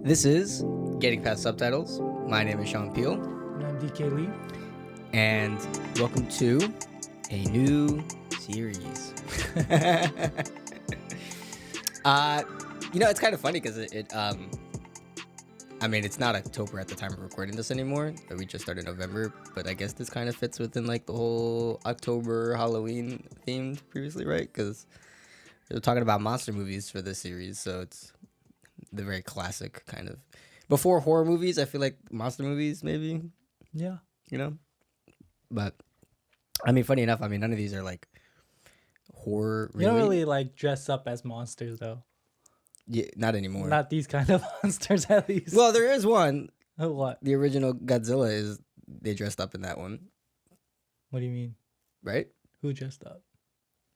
This is Getting Past Subtitles. My name is Sean Peel. And I'm DK Lee. And welcome to a new series. It's kind of funny because it's not October at the time of recording this anymore. We just started November, but I guess this kind of fits within like the whole October Halloween themed previously, right? Because we're talking about monster movies for this series, so it's the very classic kind of before horror movies. I feel like monster movies, maybe. Yeah. But funny enough, none of these are like horror. You don't really like dress up as monsters though. Yeah, not anymore. Not these kind of monsters, at least. Well, there is one. Oh, what? The original Godzilla they dressed up in that one. What do you mean? Right? Who dressed up?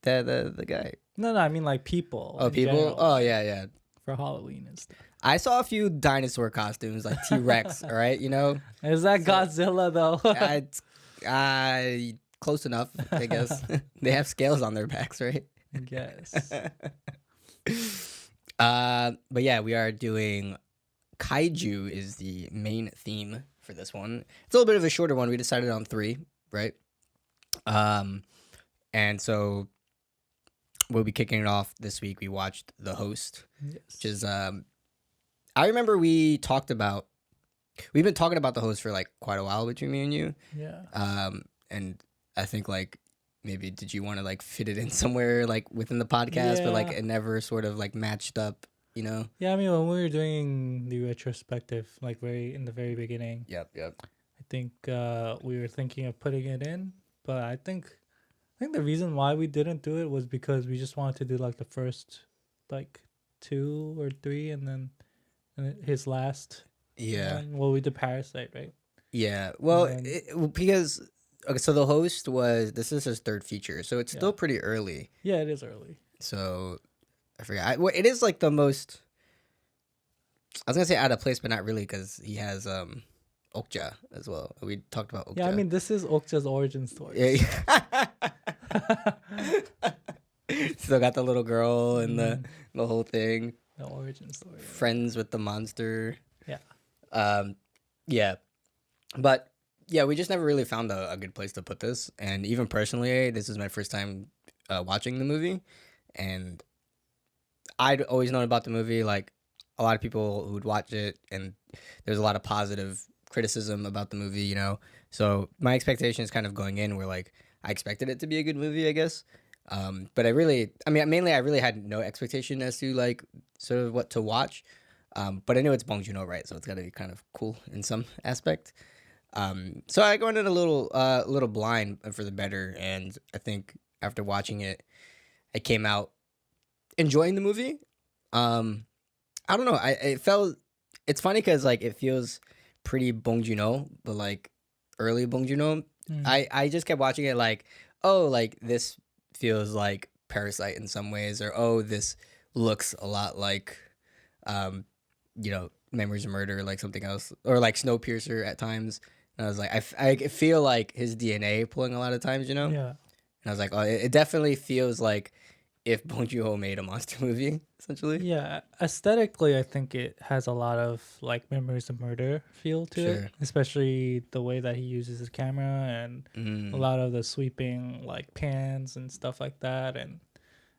The guy. No, I mean like people. Oh, people? General, Oh, yeah. For Halloween and stuff. I saw a few dinosaur costumes, like T-Rex, all right, Is that Godzilla, though? Close enough, I guess. They have scales on their backs, right? I guess. But yeah, we are doing Kaiju is the main theme for this one. It's a little bit of a shorter one. We decided on 3, right? And so we'll be kicking it off this week. We watched The Host, which is I remember we've been talking about The Host for like quite a while between me and you. Yeah. And I think like maybe did you want to like fit it in somewhere like within the podcast, but like it never sort of like matched up, Yeah, when we were doing the retrospective, like in the very beginning. Yep. I think we were thinking of putting it in, but I think the reason why we didn't do it was because we just wanted to do like the first like 2 or 3 and then his last. Yeah. Well, we did Parasite, right? Yeah. Well, because so The Host this is his 3rd feature, so it's still pretty early. Yeah, it is early. So I forgot. It is like the most. I was gonna say out of place, but not really, because he has Okja as well. We talked about Okja. Yeah, this is Okja's origin story. Yeah. Still got the little girl and the whole thing. The origin story. Friends with the monster. Yeah. Yeah. But yeah, we just never really found a good place to put this. And even personally, this is my first time watching the movie, and I'd always known about the movie. Like a lot of people who'd watch it, and there's a lot of positive criticism about the movie, So my expectations kind of going in were like I expected it to be a good movie, I guess. But I really had no expectation as to like sort of what to watch. But I know it's Bong Joon-ho, right? So it's got to be kind of cool in some aspect. So I go in a little blind for the better, and I think after watching it, I came out enjoying the movie. I don't know. It's funny because like it feels pretty Bong Joon-ho, but like early Bong Joon-ho. I just kept watching it like, oh, like this feels like Parasite in some ways, or oh, this looks a lot like, Memories of Murder, like something else, or like Snowpiercer at times. And I was like, I feel like his DNA pulling a lot of times, Yeah. And I was like, oh, it definitely feels like if Bong Joon-ho made a monster movie, essentially. Yeah, aesthetically, I think it has a lot of like Memories of Murder feel to it, especially the way that he uses his camera and a lot of the sweeping like pans and stuff like that,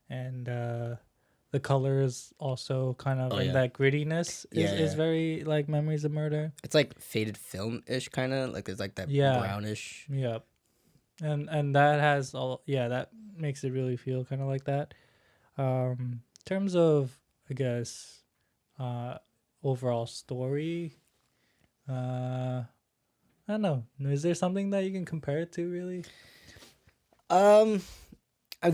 and the colors also kind of that grittiness is very like Memories of Murder. It's like faded film-ish kind of, like there's like that brownish. Yeah. And that has that makes it really feel kind of like that. In terms of, I guess, overall story, I don't know. Is there something that you can compare it to, really? The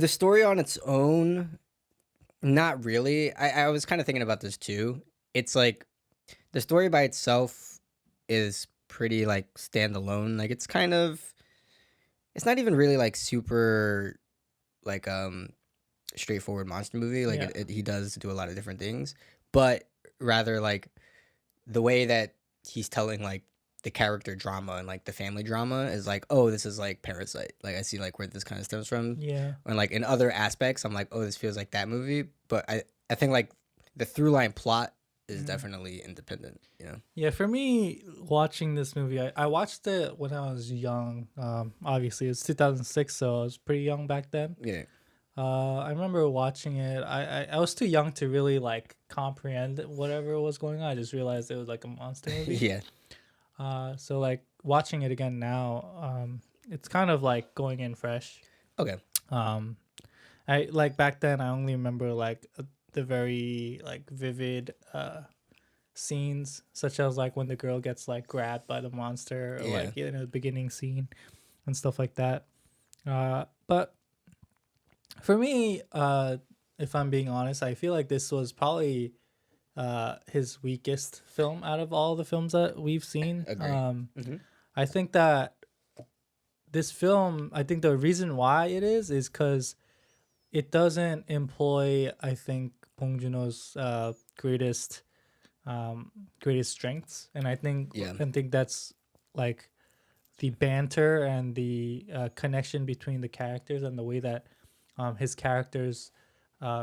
story on its own, not really. I was kind of thinking about this too. It's like the story by itself is pretty like standalone. Like it's not even really like super like straightforward monster movie. Like he does do a lot of different things, but rather like the way that he's telling like the character drama and like the family drama is like, oh, this is like Parasite. Like I see like where this kind of stems from. Yeah. And like in other aspects, I'm like, oh, this feels like that movie. But I think like the through line plot is definitely independent. You know. Yeah, for me, watching this movie, I watched it when I was young. Obviously, it's 2006, so I was pretty young back then. Yeah. I remember watching it. I was too young to really like comprehend whatever was going on. I just realized it was like a monster movie. Yeah. So like watching it again now, it's kind of like going in fresh. Okay. I like back then. I only remember like the very like vivid scenes, such as like when the girl gets like grabbed by the monster, or Yeah. like in the beginning scene and stuff like that. But for me, if I'm being honest, I feel like this was probably his weakest film out of all the films that we've seen. Agree. I think that this film, I think the reason why it is because it doesn't employ, I think, Bong Joon-ho's greatest strengths, and I think Yeah. that's like the banter and the connection between the characters and the way that his characters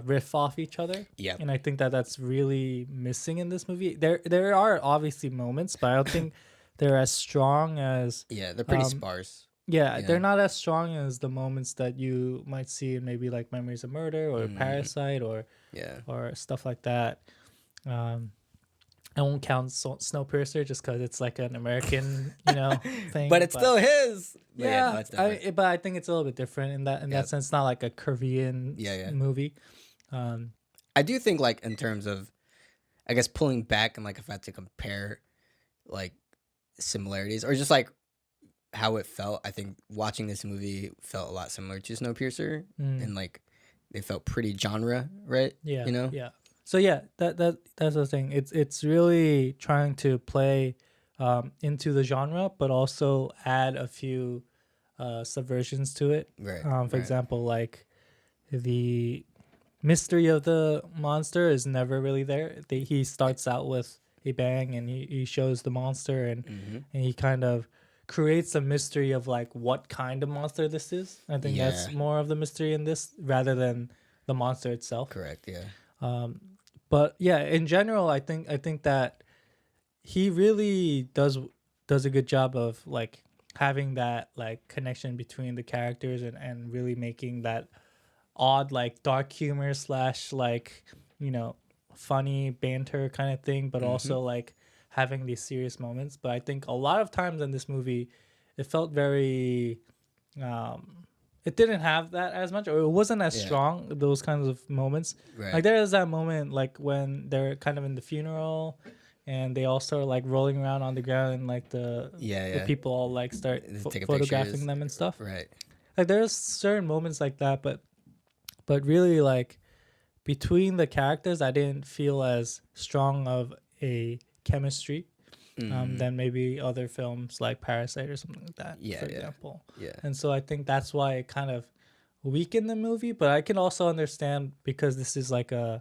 riff off each other. Yeah. And I think that that's really missing in this movie. There are obviously moments, but I don't think they're as strong as Yeah. They're pretty sparse. yeah, Yeah. they're not as strong as the moments that you might see in maybe like Memories of Murder or Parasite or Yeah. stuff like that. I won't count Snowpiercer just because it's like an American, thing. But it's still his. But Yeah, no, it's different. but I think it's a little bit different in that sense. Not like a Korean movie. I do think, like, in terms of, I guess, pulling back and, like, if I had to compare, like, similarities or just, like, how it felt, I think watching this movie felt a lot similar to Snowpiercer. And, like, they felt pretty genre, right? Yeah. You know? Yeah. So, yeah, that's the thing. It's really trying to play into the genre, but also add a few subversions to it. Right. For example, like the mystery of the monster is never really there. He starts out with a bang and he shows the monster and he kind of creates a mystery of like what kind of monster this is. I think that's more of the mystery in this rather than the monster itself. Correct. Yeah. But yeah, in general, I think that he really does a good job of like having that like connection between the characters and really making that odd like dark humor / like funny banter kind of thing, but also like having these serious moments. But I think a lot of times in this movie it felt very it didn't have that as much, or it wasn't as strong, those kinds of moments. Like there is that moment like when they're kind of in the funeral and they all start like rolling around on the ground and like the people all like start photographing pictures. them and stuff. Right. Like there's certain moments like that, but really like between the characters I didn't feel as strong of a chemistry than maybe other films like Parasite or something like that, for example. Yeah. And so I think that's why it kind of weakened the movie, but I can also understand because this is like a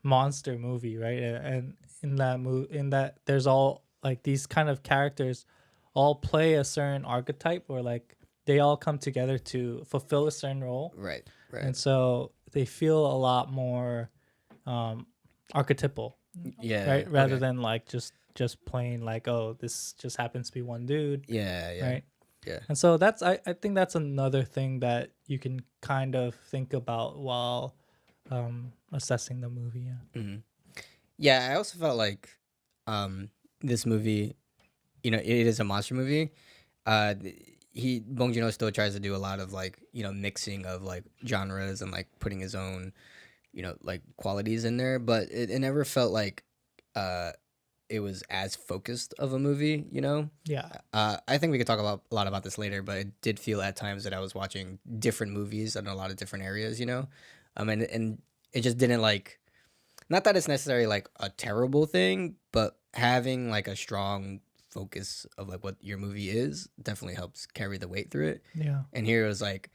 monster movie, right? And in that there's all like these kind of characters all play a certain archetype, or like they all come together to fulfill a certain role. Right. And so they feel a lot more archetypal. Yeah. Right. Rather than like just plain like, oh, this just happens to be one dude. Yeah. Yeah. Right. Yeah. And so that's I think that's another thing that you can kind of think about while assessing the movie. Yeah. Yeah. I also felt like this movie, it is a monster movie. Bong Joon-ho still tries to do a lot of like mixing of like genres and like putting his own like qualities in there, but it never felt like it was as focused of a movie. Yeah. I think we could talk a lot about this later, but it did feel at times that I was watching different movies in a lot of different areas. And it just didn't like, not that it's necessarily like a terrible thing, but having like a strong focus of like what your movie is definitely helps carry the weight through it. Yeah. And here it was like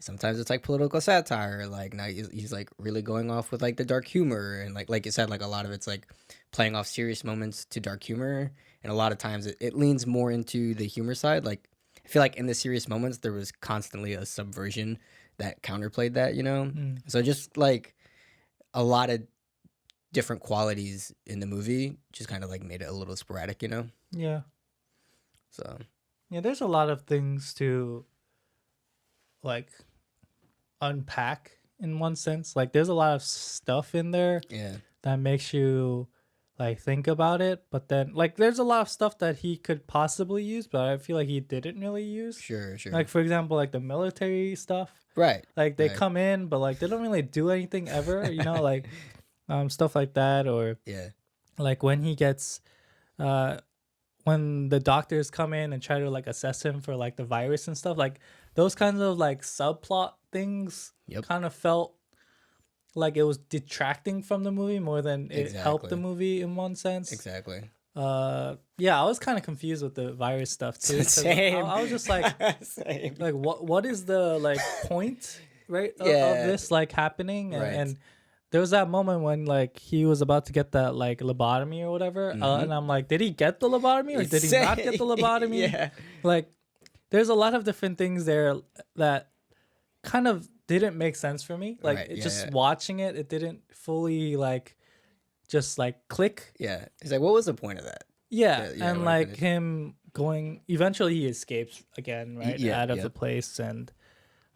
sometimes it's like political satire, like now he's like really going off with like the dark humor, and like you said, like a lot of it's like playing off serious moments to dark humor, and a lot of times it leans more into the humor side. Like I feel like in the serious moments there was constantly a subversion that counterplayed that. So just like a lot of different qualities in the movie just kind of like made it a little sporadic, you know? Yeah. So Yeah, there's a lot of things to like unpack in one sense. Like there's a lot of stuff in there yeah, that makes you like think about it, but then like there's a lot of stuff that he could possibly use, but I feel like he didn't really use. sure. Like for example, like the military stuff. Right. Like they Right. come in, but like they don't really do anything ever, you know, like stuff like that, or Yeah. like when he gets uh when the doctors come in and try to like assess him for like the virus and stuff, like those kinds of like subplot things Yep. kind of felt like it was detracting from the movie more than it helped the Exactly. movie in one sense. Exactly. Yeah, I was kind of confused with the virus stuff too. 'Cause Same. I was just like, Same. like what is the like point, right, of Yeah. this like happening? Right. And there was that moment when like he was about to get that like lobotomy or whatever, and I'm like, did he get the lobotomy or did he not get the lobotomy? Yeah. Like, there's a lot of different things there that kind of didn't make sense for me. Like, Right, it yeah, just yeah. watching it, it didn't fully like just like click. Yeah. He's like, what was the point of that? Yeah, Yeah, and when it like finished. him going. Eventually, he escapes again, right, Yeah, out of yeah. the place, and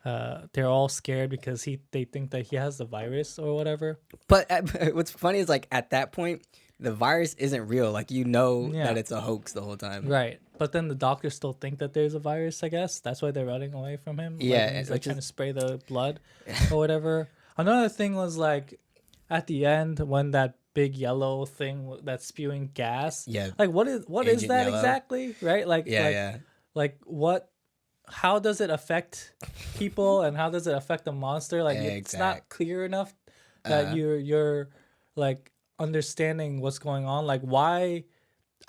they're all scared because they think that he has the virus or whatever. But what's funny is like at that point, the virus isn't real. Like you know Yeah. that it's a hoax the whole time. Right, but then the doctors still think that there's a virus. I guess that's why they're running away from him. Like, Yeah, and he's like which trying is- to spray the blood or whatever. Another thing was like at the end when that big yellow thing that's spewing gas. Yeah. Like what is Agent that Yellow. exactly? Right? Like Yeah. like, Yeah. like what? How does it affect people and how does it affect the monster? Like it's not Exact. clear enough that Uh-huh. you're like understanding what's going on. Like why?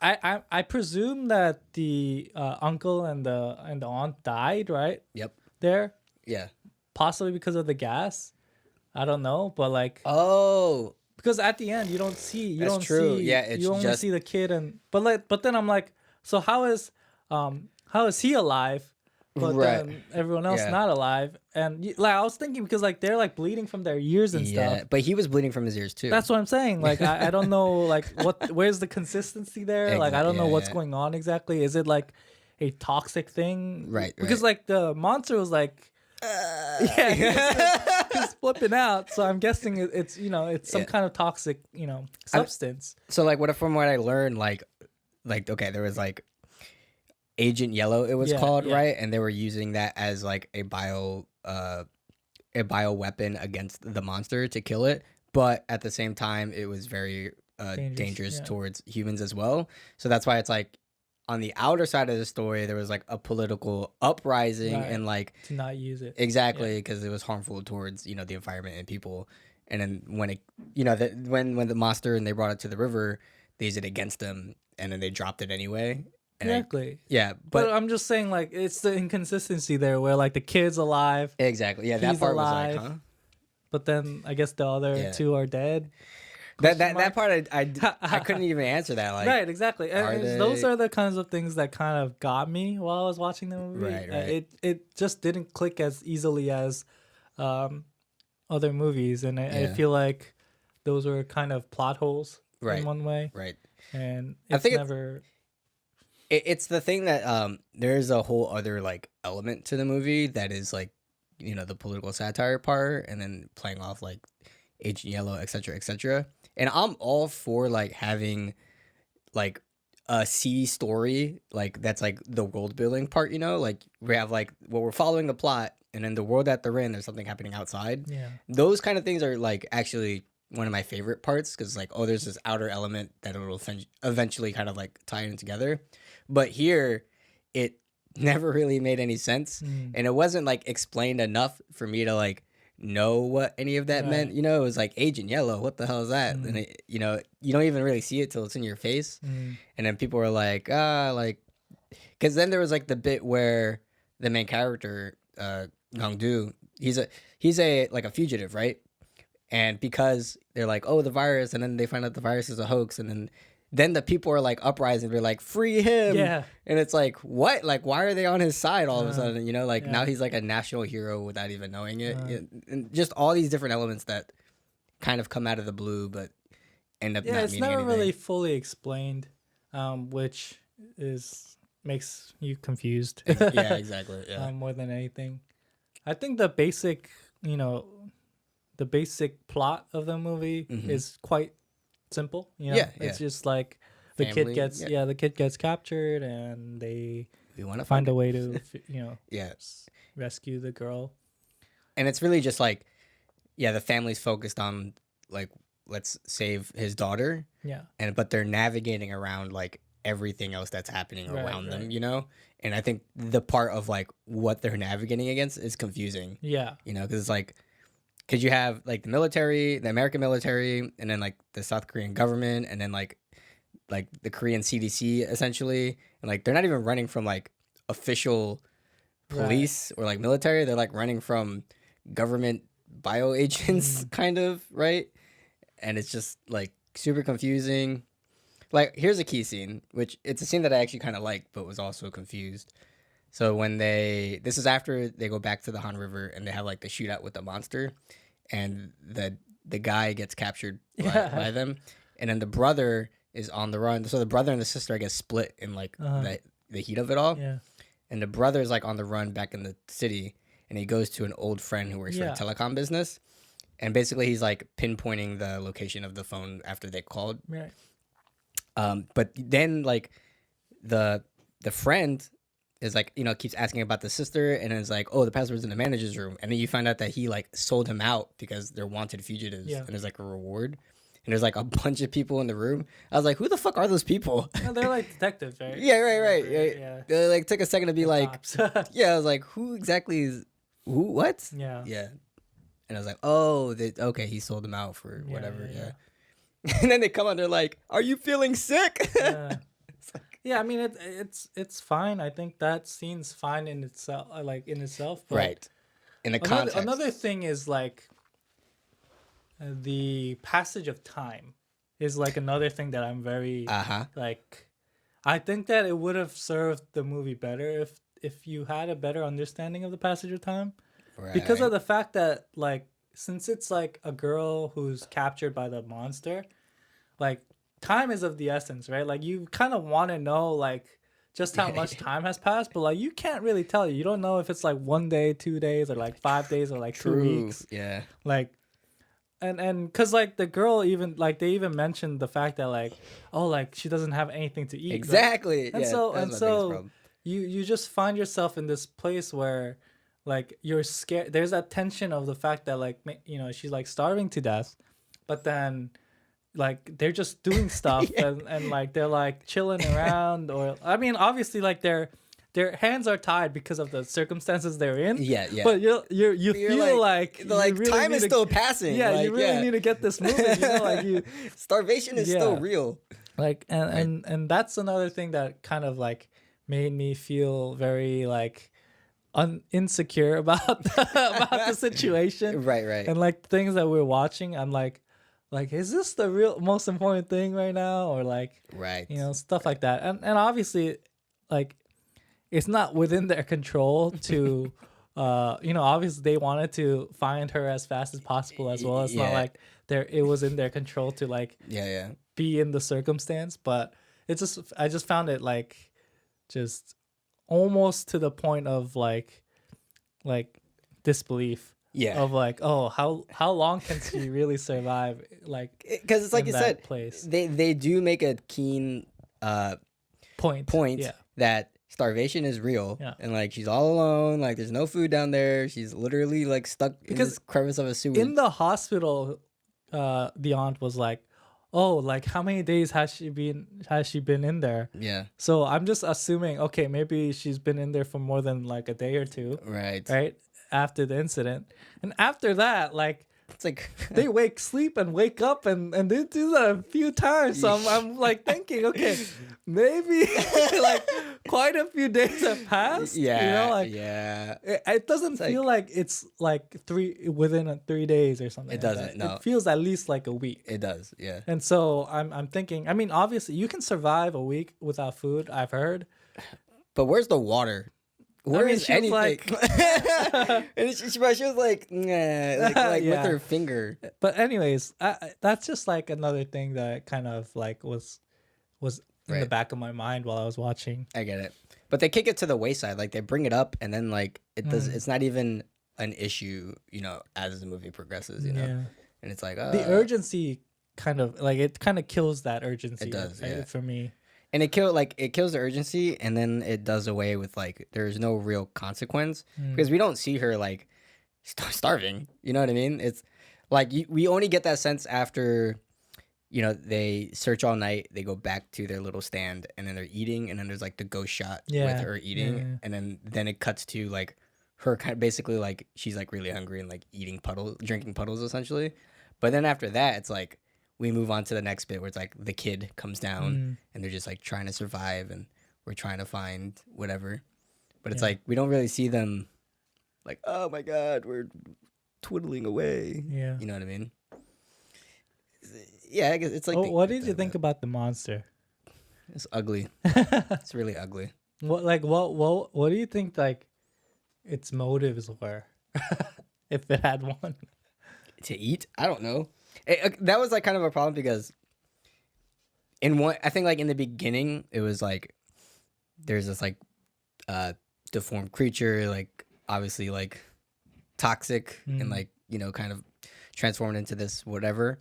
I presume that the uncle and the aunt died right Yep. there, Yeah. possibly because of the gas. I don't know, but like Oh. because at the end you don't see you That's don't true. see Yeah, it's you only just- see the kid and but then I'm like, so how is he alive but Right. then everyone else Yeah. not alive? And like I was thinking because like they're like bleeding from their ears and Yeah. stuff. But he was bleeding from his ears too. That's what I'm saying. Like I don't know like where's the consistency there? Like I don't know Yeah, what's yeah. going on exactly. Is it like a toxic thing? Right, Because right. like the monster was like yeah, he's flipping out. So I'm guessing it's it's some Yeah. kind of toxic substance. So like from what I learned, like okay, there was like Agent Yellow, it was Yeah, called, yeah. right? And they were using that as like a bio weapon against the monster to kill it. But at the same time, it was very dangerous yeah. towards humans as well. So that's why it's like on the outer side of the story, there was like a political uprising Right. and like To not use it. exactly because it was harmful towards the environment and people. And then when it when the monster and they brought it to the river, they used it against them, and then they dropped it anyway. And Exactly. yeah, But but I'm just saying, like, it's the inconsistency there where, like, the kid's alive, exactly, yeah, that he's part alive. was like, huh? but then I guess the other Yeah. two are dead. That part I couldn't even answer that. Like, Right, exactly. are And those they- are the kinds of things that kind of got me while I was watching the movie. Right, right. It just didn't click as easily as other movies. And I Yeah. feel like those were kind of plot holes Right. in one way. right. And I it's think it's- never... It's the thing that there's a whole other like element to the movie that is like the political satire part, and then playing off like Agent Yellow, etc., etc. And I'm all for like having like a C story, like that's like the world building part. Like we have like we're following the plot, and then the world that they're in, there's something happening outside. Yeah. Those kind of things are like actually one of my favorite parts because like there's this outer element that it'll eventually kind of like tie in together. But here, it never really made any sense, and it wasn't like explained enough for me to like know what any of that meant. Right. It was like Agent Yellow. What the hell is that? And it, you don't even really see it till it's in your face, and then people were like, like, because then there was like the bit where the main character, Gong-do, he's a like a fugitive, right? And because they're like, oh, the virus, and then they find out the virus is a hoax, and then the people are like uprising, they're like, free him. Yeah. And it's like, what? Like, why are they on his side all of a sudden? Like yeah. now he's like a national hero without even knowing it. Right. And just all these different elements that kind of come out of the blue, but end up Yeah, not it's meaning never anything. really fully explained, which is makes you confused. Yeah, exactly. Yeah. More than anything, I think the basic, you know, the basic plot of the movie Mm-hmm. is quite simple. You know, Yeah, it's yeah. just like Family. Yeah. the kid gets captured and they We want to find find a it. way to Yeah. rescue the girl. And it's really just like, yeah, the family's focused on like, let's save his daughter, Yeah, but they're navigating around like everything else that's happening right, around them, right. you know. And I think the part of like what they're navigating against is confusing, Yeah, you know, because it's like, because you have like the military, the American military, and then like the South Korean government, and then like the Korean CDC essentially, and like they're not even running from like official right. police or like military. They're like running from government bio agents, Mm. kind of, right? And it's just like super confusing. Like, here's a key scene, which it's a scene that I actually kind of liked, but was also confused. So when this is after they go back to the Han River and they have like the shootout with the monster, and the guy gets captured by them, and then the brother is on the run. So the brother and the sister, I guess, split in like the heat of it all, Yeah, and the brother is like on the run back in the city, and he goes to an old friend who works for a yeah, telecom business, and basically he's like pinpointing the location of the phone after they called. right. But then like the friend is like, you know, keeps asking about the sister, and it's like, oh, the password's in the manager's room, and then you find out that he like sold him out because they're wanted fugitives, Yeah. and there's like a reward, and there's like a bunch of people in the room. I was like, who the fuck are those people? No, they're like detectives, right? Yeah, right. Yeah. They like took a second to be The like, cops. yeah. I was like, who exactly is who? What? Yeah. Yeah. And I was like, oh, okay, he sold them out for whatever. Yeah. And then they come out, they're like, are you feeling sick? Yeah. Yeah, I mean it's fine. I think that scene's fine in itself, But Right. In the context. another thing is like the passage of time is like another thing that I'm very like. I think that it would have served the movie better if you had a better understanding of the passage of time, because of the fact that like since it's like a girl who's captured by the monster, like time is of the essence, right? Like you kind of want to know like just how much time has passed, but like you can't really tell. You don't know if it's like 1 day, 2 days, or like 5 days, or like 2 weeks. Yeah. Like, and because like the girl even like they even mentioned the fact that like, oh, like she doesn't have anything to eat. Exactly. Right? And yeah, so that was my biggest problem. you just find yourself in this place where like you're scared. There's that tension of the fact that like you know she's like starving to death, but then like they're just doing stuff and like they're like chilling around, or I mean obviously like their hands are tied because of the circumstances they're in. Yeah. But you feel like really time is still passing. Yeah, like, you really need to get this moving. You know, like you starvation is still real. Like and that's another thing that kind of like made me feel very like insecure about about the situation. Right. And like things that we're watching, I'm like, is this the real most important thing right now, or like, right, you know, stuff like that. And obviously, like, it's not within their control to, you know, obviously they wanted to find her as fast as possible as well. It's not like it was in their control to like, be in the circumstance. But I just found it like, just almost to the point of like disbelief. Yeah. Of like, oh, how long can she really survive? Like, because it's like you said, place. They do make a keen point that starvation is real, and like she's all alone. Like there's no food down there. She's literally like stuck in this crevice of a sewer. In the hospital, the aunt was like, oh, like how many days has she been in there? Yeah. So I'm just assuming, okay, maybe she's been in there for more than like a day or two. Right. After the incident, and after that, like it's like they sleep and wake up and they do that a few times. So I'm like thinking, okay, maybe like quite a few days have passed. Yeah, you know, like it doesn't feel like it's like within 3 days or something. It doesn't. No, it feels at least like a week. It does. Yeah. And so I'm thinking. I mean, obviously you can survive a week without food. I've heard. But where's the water? Where is she was anything? And she was like, nah, like with her finger. But anyways, that's just like another thing that kind of like was in the back of my mind while I was watching. I get it. But they kick it to the wayside. Like they bring it up and then like it does. It's not even an issue, you know, as the movie progresses, you know. And it's like the urgency kind of like it kind of kills that urgency. It does, right, for me. And it kills the urgency, and then it does away with like there's no real consequence because we don't see her like starving. You know what I mean? It's like we only get that sense after, you know, they search all night, they go back to their little stand, and then they're eating, and then there's like the ghost shot with her eating, and then it cuts to like her kind of basically like she's like really hungry and like drinking puddles essentially. But then after that, it's like we move on to the next bit where it's like the kid comes down and they're just like trying to survive and we're trying to find whatever. But it's like we don't really see them like, oh my God, we're twiddling away. Yeah. You know what I mean? Yeah, I guess it's like. What did you think about the monster? It's ugly. It's really ugly. What do you think like its motives were? If it had one. To eat? I don't know. That was like kind of a problem because I think like in the beginning it was like there's this like deformed creature, like obviously like toxic and like, you know, kind of transformed into this whatever.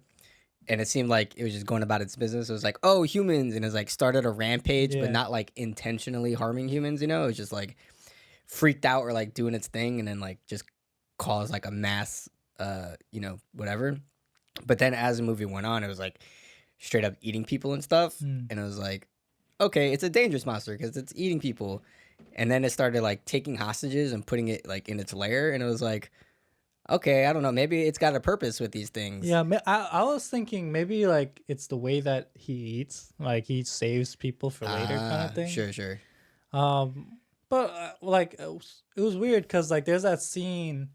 And it seemed like it was just going about its business. It was like, oh, humans, and it's like started a rampage, but not like intentionally harming humans, you know? It was just like freaked out or like doing its thing and then like just caused like a mass you know, whatever. But then as the movie went on, it was like straight up eating people and stuff. And it was like, okay, it's a dangerous monster because it's eating people. And then it started like taking hostages and putting it like in its lair. And it was like, okay, I don't know. Maybe it's got a purpose with these things. Yeah, I was thinking maybe like it's the way that he eats. Like he saves people for later kind of thing. Sure. But like it was weird because like there's that scene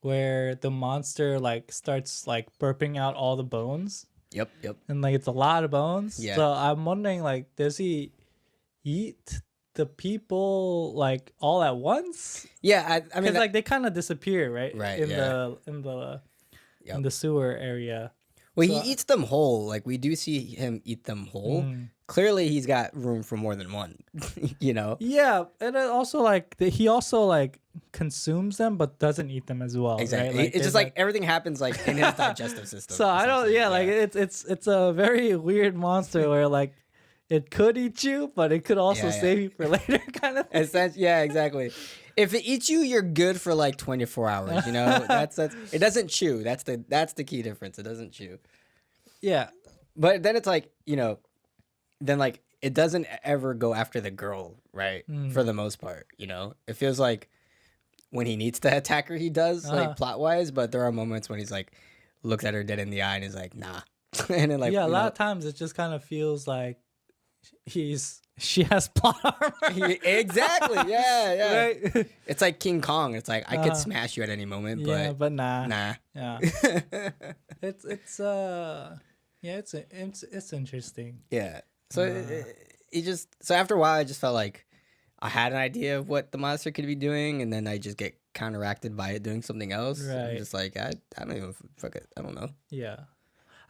where the monster like starts like burping out all the bones. Yep. And like it's a lot of bones. Yeah. So I'm wondering like does he eat the people like all at once? Yeah, I mean like they kind of disappear, right? Right. In the sewer area. Well, he eats them whole. Like we do see him eat them whole. Clearly, he's got room for more than one. You know. Yeah, and it also like he also like consumes them, but doesn't eat them as well. Exactly. Right? Like, it's just like everything happens like in his digestive system. So I don't. Yeah, like it's a very weird monster where like it could eat you, but it could also save you for later, kind of thing. Yeah, exactly. If it eats you, you're good for like 24 hours. You know, that's it doesn't chew. That's the key difference. It doesn't chew. Yeah, but then it's like, you know, then like it doesn't ever go after the girl, right? For the most part, you know, it feels like when he needs to attack her, he does like plot wise. But there are moments when he's like looks at her dead in the eye and is like, nah. And then like a lot of times it just kind of feels like she has plot armor. Exactly. Yeah. Right? It's like King Kong. It's like I could smash you at any moment, but nah. Yeah. It's interesting. Yeah. So so after a while, I just felt like I had an idea of what the monster could be doing, and then I just get counteracted by it doing something else. Right. I'm just like I don't even fuck it. I don't know. Yeah.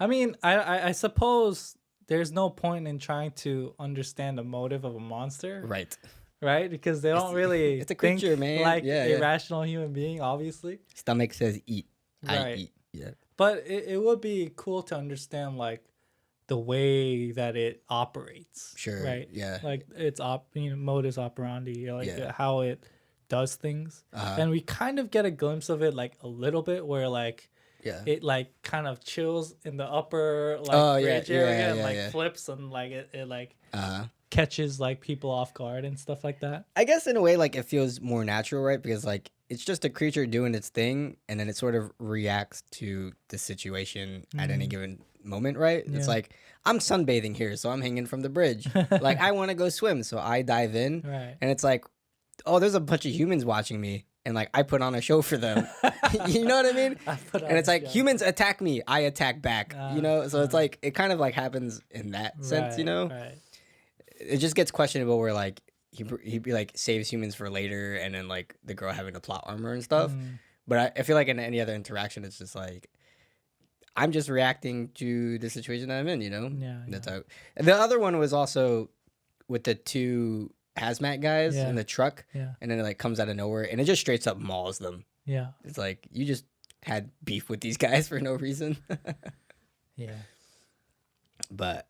I mean, I suppose there's no point in trying to understand the motive of a monster. Right? Because they don't really it's a creature, think man. like a rational human being, obviously. Stomach says eat. Right. I eat. Yeah. But it would be cool to understand like the way that it operates. Sure. Right. Yeah. Like its modus operandi, like how it does things. And we kind of get a glimpse of it like a little bit where like it like kind of chills in the upper like bridge area and like flips and like it like catches like people off guard and stuff like that. I guess in a way like it feels more natural, right? Because like it's just a creature doing its thing and then it sort of reacts to the situation at any given moment, right? It's like I'm sunbathing here, so I'm hanging from the bridge. Like I want to go swim, so I dive in. Right. And it's like, oh, there's a bunch of humans watching me. And like I put on a show for them. You know what I mean? And it's like humans attack me, I attack back. You know? So it's like it kind of like happens in that sense, you know? Right. It just gets questionable where like he be like saves humans for later, and then like the girl having the plot armor and stuff. Mm. But I feel like in any other interaction, it's just like I'm just reacting to the situation that I'm in. You know, Yeah. that's how. And the other one was also with the two hazmat guys in the truck, and then it like comes out of nowhere, and it just straight up mauls them. Yeah. It's like you just had beef with these guys for no reason. Yeah. But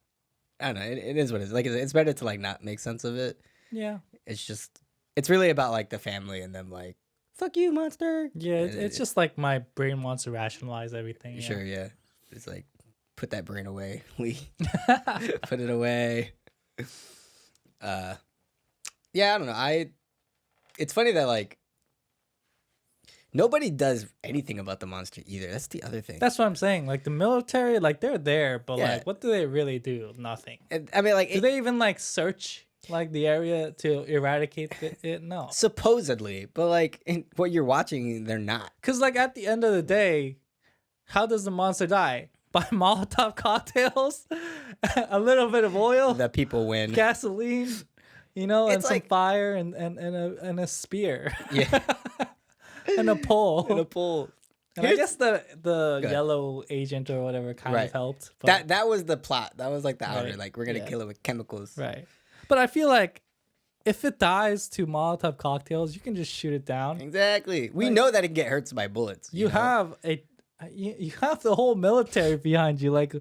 I don't know. It is what it is. Like it's better to like not make sense of it. Yeah. It's really about like the family and them like fuck you monster. Yeah. It's just like my brain wants to rationalize everything. Yeah. Sure. Yeah. It's like put that brain away, Lee. Put it away. Yeah. I don't know. It's funny that like nobody does anything about the monster either. That's the other thing. That's what I'm saying. Like the military, like they're there, but like what do they really do? Nothing. I mean, like, do they even like search like the area to eradicate it? No. Supposedly, but like in what you're watching, they're not. Because like at the end of the day, how does the monster die? By Molotov cocktails, a little bit of oil, the people win, gasoline, and like, some fire and a spear. Yeah. And a pole. And I guess the yellow agent or whatever kind of helped. But that was the plot. That was like the outer. Like we're gonna kill it with chemicals. Right. But I feel like if it dies to Molotov cocktails, you can just shoot it down. Exactly. We know that it get hurt by bullets. You have you have the whole military behind you. Like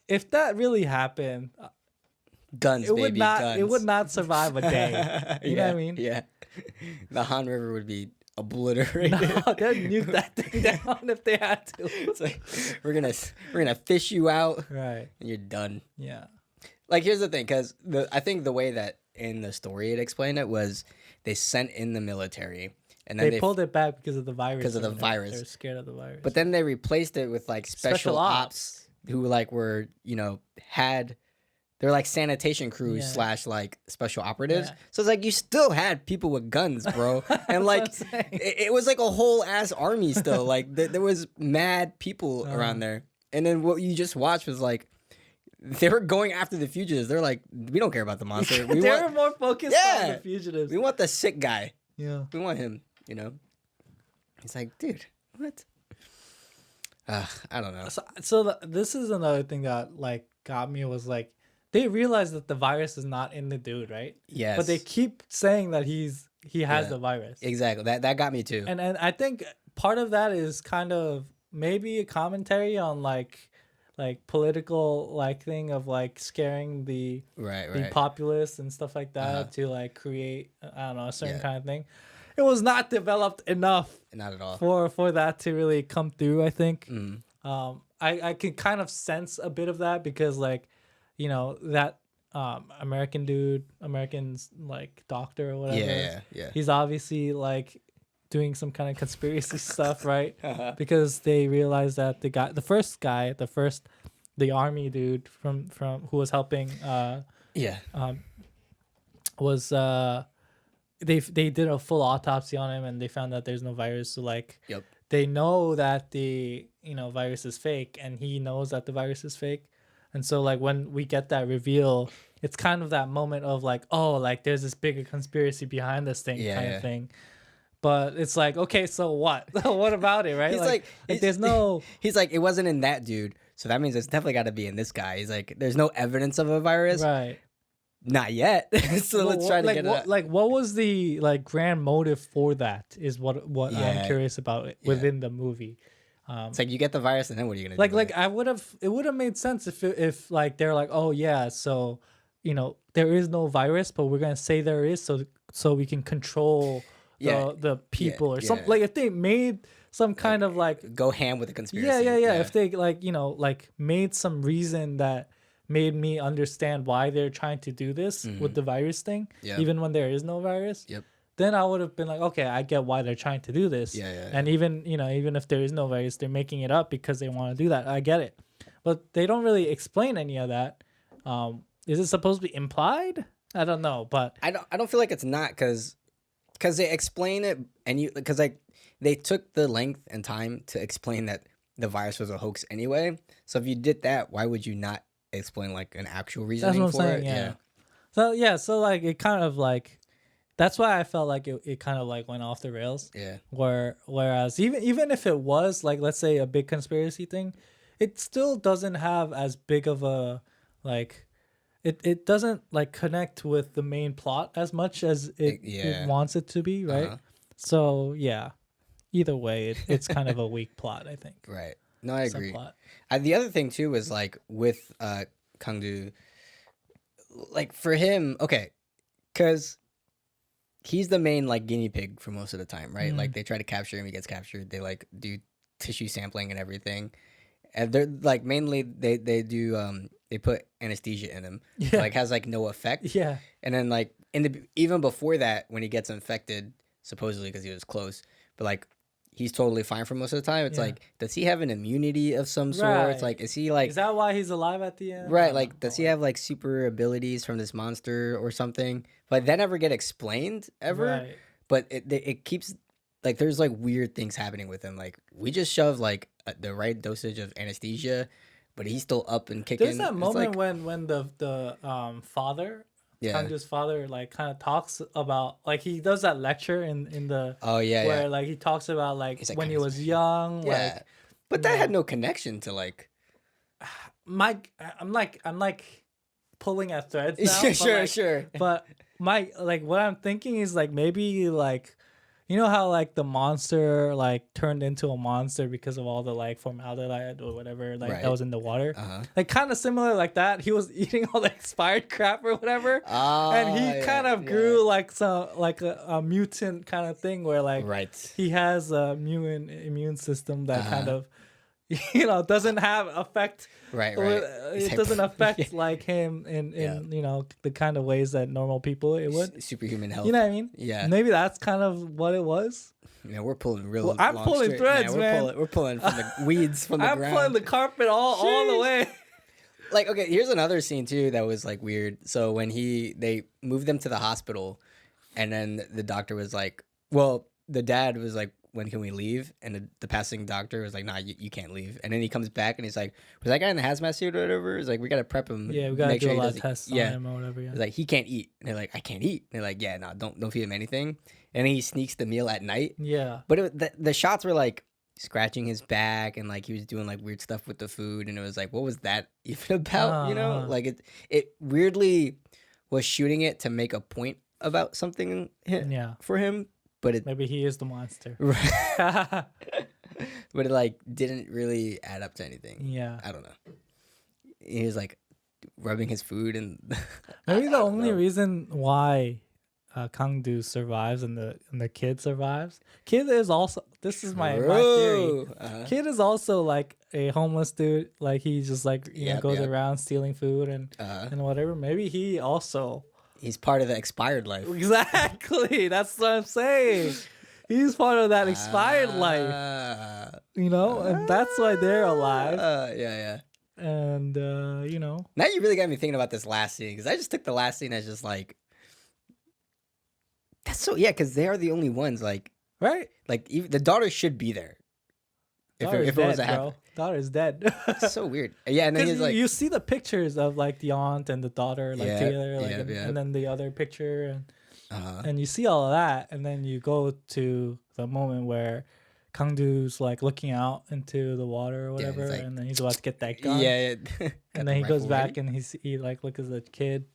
if that really happened, guns. It would not survive a day. You know what I mean? Yeah. The Han River would be obliterated. No, they'd nuke that thing down if they had to. It's like we're gonna fish you out, right? And you're done. Yeah. Like here's the thing, because I think the way that in the story it explained it was they sent in the military, and then they pulled it back because of the virus. Because of the virus, they're scared of the virus. But then they replaced it with like special ops who like were they're like sanitation crews / like special operatives. Yeah. So it's like you still had people with guns, bro. And like it was like a whole ass army still. Like there was mad people around there. And then what you just watched was like they were going after the fugitives. They're like, we don't care about the monster. They were more focused on the fugitives. We want the sick guy. Yeah. We want him, It's like, dude, what? I don't know. So this is another thing that like got me was like, they realize that the virus is not in the dude, right? Yes. But they keep saying that he has the virus. Exactly. That got me too. And I think part of that is kind of maybe a commentary on like political like thing of like scaring the populace and stuff like that to like create I don't know a certain kind of thing. It was not developed enough. Not at all. For that to really come through, I think. I can kind of sense a bit of that because like that American's like doctor or whatever. Yeah. He's obviously like doing some kind of conspiracy stuff, right? Because they realized that the army dude from who was helping was they did a full autopsy on him and they found that there's no virus. So like they know that the virus is fake and he knows that the virus is fake. And so like when we get that reveal, it's kind of that moment of like, oh, like there's this bigger conspiracy behind this thing of thing. But it's like, okay, so what? What about it, right? He's like there's no... He's like, it wasn't in that dude, so that means it's definitely got to be in this guy. He's like, there's no evidence of a virus. Right. Not yet. So let's try to get it. Like, what was the like grand motive for that is what I'm curious about within the movie. It's like you get the virus and then what are you gonna do? Like it would have made sense if like they're like, oh yeah, so there is no virus, but we're gonna say there is so we can control the people or something. Like if they made some kind of like go ham with the conspiracy. Yeah. If they like like made some reason that made me understand why they're trying to do this with the virus thing, even when there is no virus. Then I would have been like, okay, I get why they're trying to do this. And even if there is no virus, they're making it up because they want to do that. I get it. But they don't really explain any of that. Is it supposed to be implied? I don't know, but I don't feel like it's not because they explain it because like they took the length and time to explain that the virus was a hoax anyway. So if you did that, why would you not explain like an actual reasoning for it? Yeah. So yeah, so like it kind of like that's why I felt like it kind of like went off the rails. Yeah. Whereas even if it was like, let's say, a big conspiracy thing, it still doesn't have as big of a like it doesn't like connect with the main plot as much as it Yeah. wants it to be, right? Uh-huh. So yeah, either way, it's kind of a weak plot, I think. Right. No, I agree. Subplot. The other thing too was like with Kangdu, like for him, okay, because he's the main like guinea pig for most of the time, right? Like they try to capture him, he gets captured. They like do tissue sampling and everything, and they're like mainly they do they put anesthesia in him, Yeah. like has like no effect. Yeah. And then like in the even before that, when he gets infected, supposedly because he was close, but like he's totally fine for most of the time. It's Yeah. like, does he have an immunity of some sort? Right. It's like, is he like Is that why he's alive at the end? right? Like, does he have like super abilities from this monster or something? But that never get explained ever. Right. But it keeps like there's like weird things happening with him. Like we just shove like the right dosage of anesthesia, but he's still up and kicking. There's that It's moment like, when the father, yeah. Kanju's father, like kind of talks about, like he does that lecture in the Oh yeah, where yeah. like he talks about like He's like, when he "Guys, was young, yeah. like But that had no connection to like. Mike. I'm like pulling at threads now. Sure, but, sure, like, sure. But my like what I'm thinking is like maybe like, you know how like the monster like turned into a monster because of all the like formaldehyde or whatever like Right. that was in the water. Uh-huh. Like kind of similar like that. He was eating all the expired crap or whatever. And he kind of grew like some like a mutant kind of thing where like right. he has a immune system that Uh-huh. kind of doesn't have effect. Right, It doesn't affect like him in the kind of ways that normal people it would. Superhuman health. You know what I mean? Yeah. Maybe that's kind of what it was. Yeah, we're pulling real. Well, I'm long pulling straight. threads, man. We're pulling from the weeds from the I'm ground. pulling the carpet all the way. Like, okay, here's another scene too that was like weird. So when they moved them to the hospital, and then the doctor was like, well, the dad was like, when can we leave? And the passing doctor was like, nah, you can't leave. And then he comes back and he's like, was that guy in the hazmat suit or whatever? He's like, we gotta prep him. Yeah, we gotta make do sure a he lot of doesn't- tests on him or whatever. Yeah. He's like, he can't eat. And they're like, I can't eat. And they're like, yeah, no, don't feed him anything. And then he sneaks the meal at night. Yeah. But the shots were like scratching his back and like he was doing like weird stuff with the food. And it was like, what was that even about? You know, like it weirdly was shooting it to make a point about something for him. But maybe he is the monster. Right. But it like didn't really add up to anything. Yeah. I don't know. He was like rubbing his food and maybe the only reason why Kangdu survives and the kid survives. Kid is also, this is my theory. Kid is also like a homeless dude. Like he just like goes around stealing food and whatever. Maybe he also, he's part of the expired life. Exactly. That's what I'm saying. He's part of that expired life. And that's why they're alive. Yeah. And now you really got me thinking about this last scene, because I just took the last scene as just like, that's so, yeah, because they are the only ones, like, right, like even the daughter should be there if it was a happen. Daughter's dead. So weird. Yeah, and then he's like, you see the pictures of like the aunt and the daughter like together, like, and then the other picture and you see all of that, and then you go to the moment where Kangdu's like looking out into the water or whatever, like, and then he's about to get that gun. Yeah. And then he goes back and he like looks at the kid,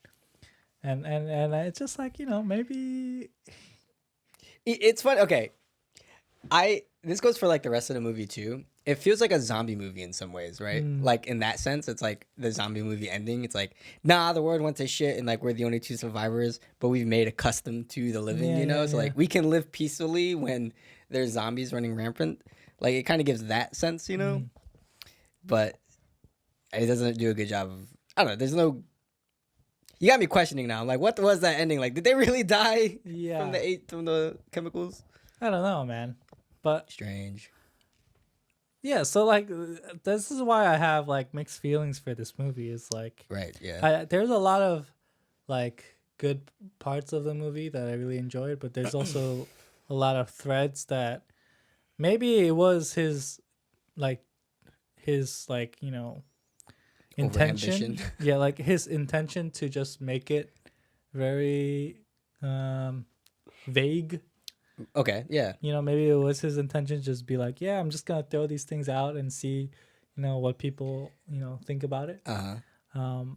and it's just like, maybe it's fun. Okay, this goes for like the rest of the movie too. It feels like a zombie movie in some ways, right? Like in that sense, it's like the zombie movie ending. It's like, nah, the world went to shit, and like we're the only two survivors, but we've made accustomed to the living, so like we can live peacefully when there's zombies running rampant. Like it kind of gives that sense, but it doesn't do a good job of. I don't know. There's no. You got me questioning now. I'm like, what was that ending? Like, did they really die from the chemicals? I don't know, man. But strange. Yeah, so like this is why I have like mixed feelings for this movie. It's like, right, yeah. There's a lot of like good parts of the movie that I really enjoyed, but there's also a lot of threads that maybe it was his intention. Yeah, like his intention to just make it very vague. Okay, yeah. Maybe it was his intention to just be like, yeah, I'm just gonna throw these things out and see, what people think about it. Um,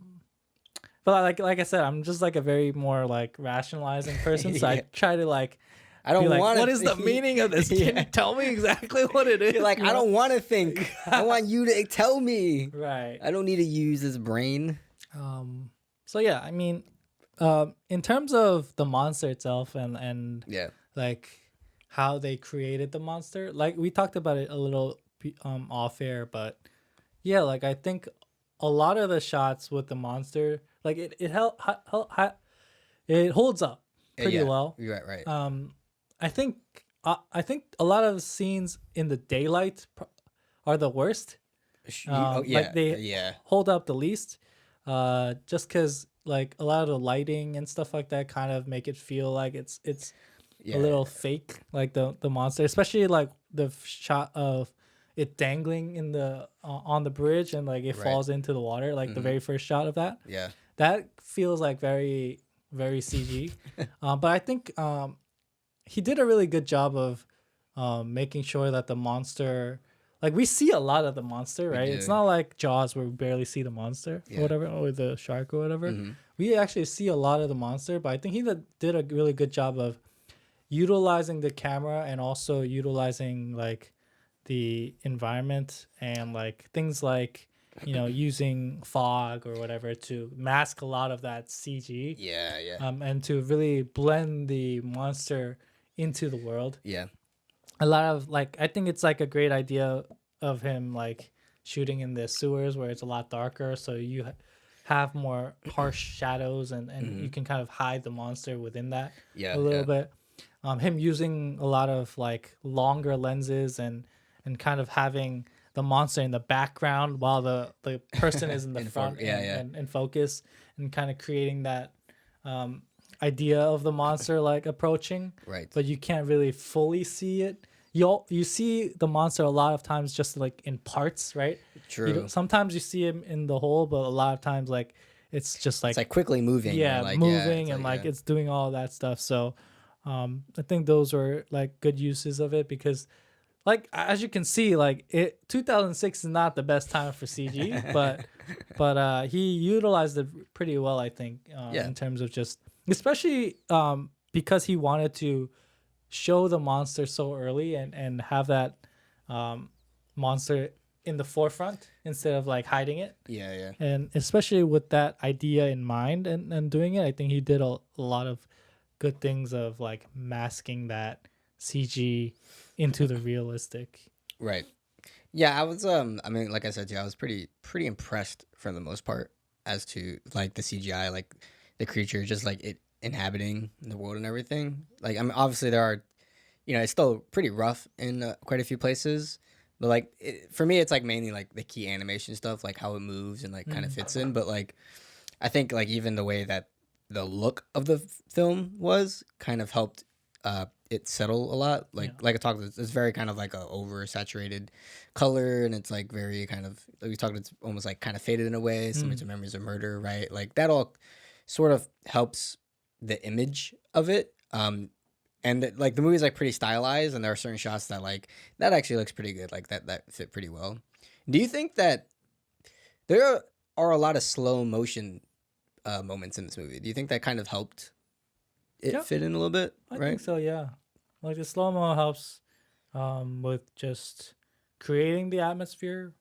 but like I said, I'm just like a very more like rationalizing person, so I Yeah. try to like I be don't like, want what to. is the meaning of this? Can Yeah. you tell me exactly what it is? You're like, I don't want to think. I want you to tell me. Right. I don't need to use this brain. So yeah, I mean, in terms of the monster itself and Yeah. like how they created the monster, like we talked about it a little off air, but yeah, like I think a lot of the shots with the monster, like it holds up pretty Yeah. well. You're right. I think I think a lot of scenes in the daylight are the worst. Oh yeah. Like they Yeah. hold up the least, just because like a lot of the lighting and stuff like that kind of make it feel like it's Yeah. a little fake, like the monster, especially like the shot of it dangling in the on the bridge and like it Right. falls into the water, like the very first shot of that. Yeah. That feels like very very CG, but I think he did a really good job of making sure that the monster, like we see a lot of the monster, right? It's not like Jaws where we barely see the monster or whatever, or the shark or whatever. We actually see a lot of the monster, but I think he did a really good job of utilizing the camera and also utilizing like the environment and like things like using fog or whatever to mask a lot of that CG. Yeah. And to really blend the monster into the world. Yeah. A lot of like, I think it's like a great idea of him like shooting in the sewers where it's a lot darker, so you have more harsh shadows and you can kind of hide the monster within that a little bit. Him using a lot of like longer lenses and kind of having the monster in the background while the person is in the front and focus, and kind of creating that idea of the monster like approaching, Right. but you can't really fully see it. You see the monster a lot of times just like in parts, right? True. Sometimes you see him in the whole, but a lot of times like it's just like It's like quickly moving. yeah, like, moving and like it's doing all that stuff. So I think those were like good uses of it, because like as you can see, like 2006 is not the best time for CG, but he utilized it pretty well, I think, in terms of just especially because he wanted to show the monster so early and have that monster in the forefront instead of like hiding it. Yeah. And especially with that idea in mind and doing it, I think he did a lot of good things of like masking that CG into the realistic. Right. Yeah, I was I mean, like I said, I was pretty impressed for the most part as to like the CGI, like the creature just like it inhabiting the world and everything. Like I mean, obviously there are, it's still pretty rough in quite a few places, but like for me, it's like mainly like the key animation stuff, like how it moves and like kind of fits in. But like I think like even the way that the look of the film was kind of helped it settle a lot. Like I talked, it's very kind of like a oversaturated color, and it's like very kind of like we talked. It's almost like kind of faded in a way, similar to Memories of Murder, right? Like that all sort of helps the image of it. And like the movie's like pretty stylized, and there are certain shots that like that actually looks pretty good. Like that fit pretty well. Do you think that there are a lot of slow motion moments in this movie? Do you think that kind of helped it fit in a little bit? I think so, yeah. Like the slow mo helps with just creating the atmosphere,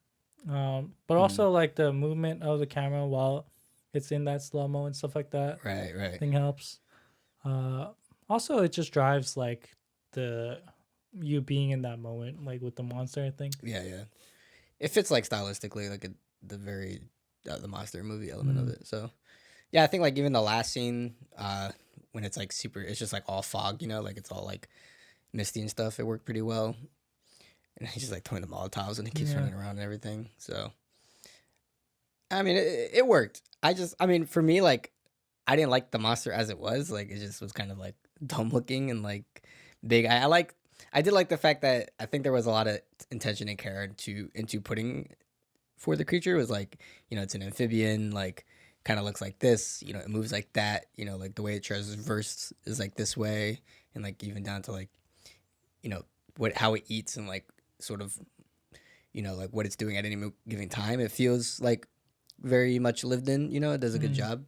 but also like the movement of the camera while it's in that slow mo and stuff like that. Right. I think helps. Also, it just drives like you being in that moment, like with the monster, I think. Yeah. It fits like stylistically, like the monster movie element of it. So, yeah, I think like even the last scene, when it's like it's just like all fog, like it's all like misty and stuff. It worked pretty well, and he's just like throwing the Molotovs and he keeps running around and everything. So, I mean, it worked. I mean, for me, like, I didn't like the monster as it was. Like, it just was kind of like dumb looking and like big. I did like the fact that I think there was a lot of intention and care into putting for the creature. It was like, it's an amphibian, like kind of looks like this, you know, it moves like that, you know, like the way it traverses is like this way, and like even down to like, you know, what how it eats and like sort of, you know, like what it's doing at any given time. It feels like very much lived in, you know, it does a good job.